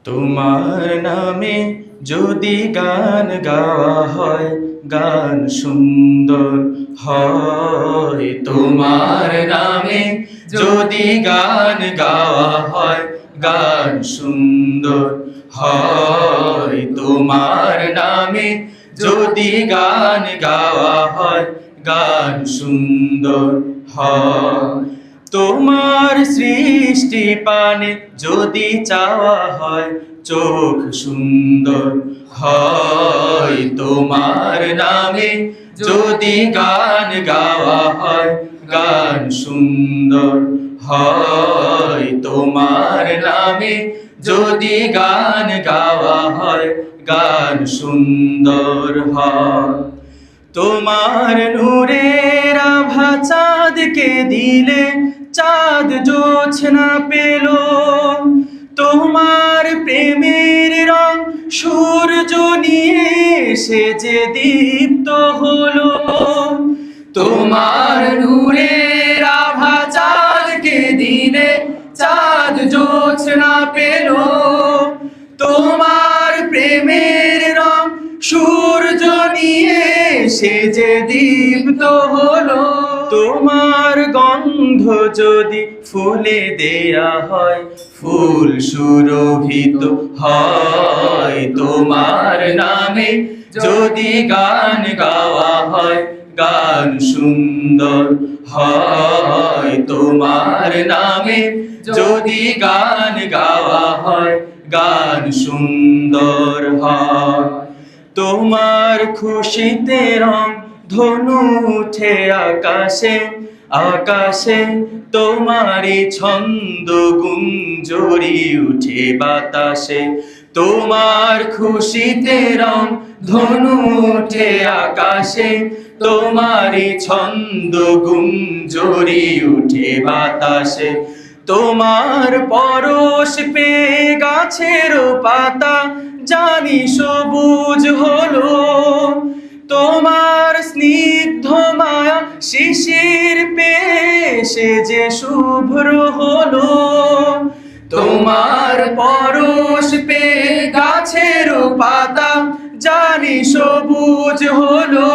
তোমার নামে যদি গান গাওয়া হয়, গান সুন্দর হয়। তোমার নামে যদি গান গাওয়া হয়, গান সুন্দর হয়। তোমার নামে যদি গান গাওয়া হয়, গান সুন্দর হয়। তোমার সৃষ্টি পানে যদি চাওয়া হয়, চোখ সুন্দর হয়। তোমার নামে যদি গান গাওয়া হয়, গান সুন্দর হয়। তোমার নামে যদি গান গাওয়া হয়, গান সুন্দর হয়। তোমার নূরের আভা চাঁদকে দিলে, চাঁদ জোছনা পেল। তোমার প্রেমের রং সূর্য নিয়ে সে যে দীপ্ত হলো। তোমার নূরের আভা চাঁদকে দিলে, চাঁদ জোছনা পেল। তোমার প্রেমের রং সূর্য নিয়ে সে যে দীপ্ত হলো। তোমার গন্ধ যদি ফুলে দেয়া হয়, ফুল সুরভিত হয়। তোমার নামে যদি গান গাওয়া হয়, গান সুন্দর হয়। তোমার নামে যদি গান গাওয়া হয়, গান সুন্দর হয়। তোমার খুশিতে রং ধনু উঠে আকাশে, আকাশে তোমারই ছন্দ গুঞ্জরি উঠে বাতাসে। তোমার খুশিতে রং ধনু উঠে আকাশে, তোমারই ছন্দ গুঞ্জরি উঠে বাতাসে। তোমার পরশ পেয়ে গাছের পাতা জানি সবুজ হলো। তোমার স্নিগ্ধ মায়া শিশির পেয়ে সে যে শুভ্র হলো। তোমার পরশ পেয়ে গাছের পাতা জানি সবুজ হলো।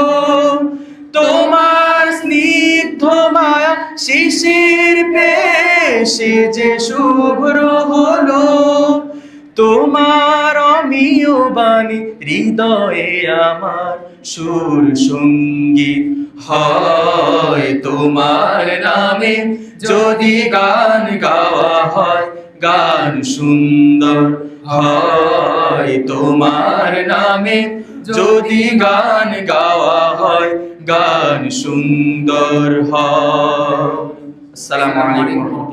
তোমার স্নিগ্ধ মায়া শিশির পেয়ে সে যে শুভ্র হলো। তোমার অমিয় বাণী হৃদয়ে আমার সুর সঙ্গীত হয়। তোমার নামে যদি গান গাওয়া হয়, গান সুন্দর হয়। তোমার নামে যদি গান গাওয়া হয়, গান সুন্দর হয়। আসসালামু আলাইকুম।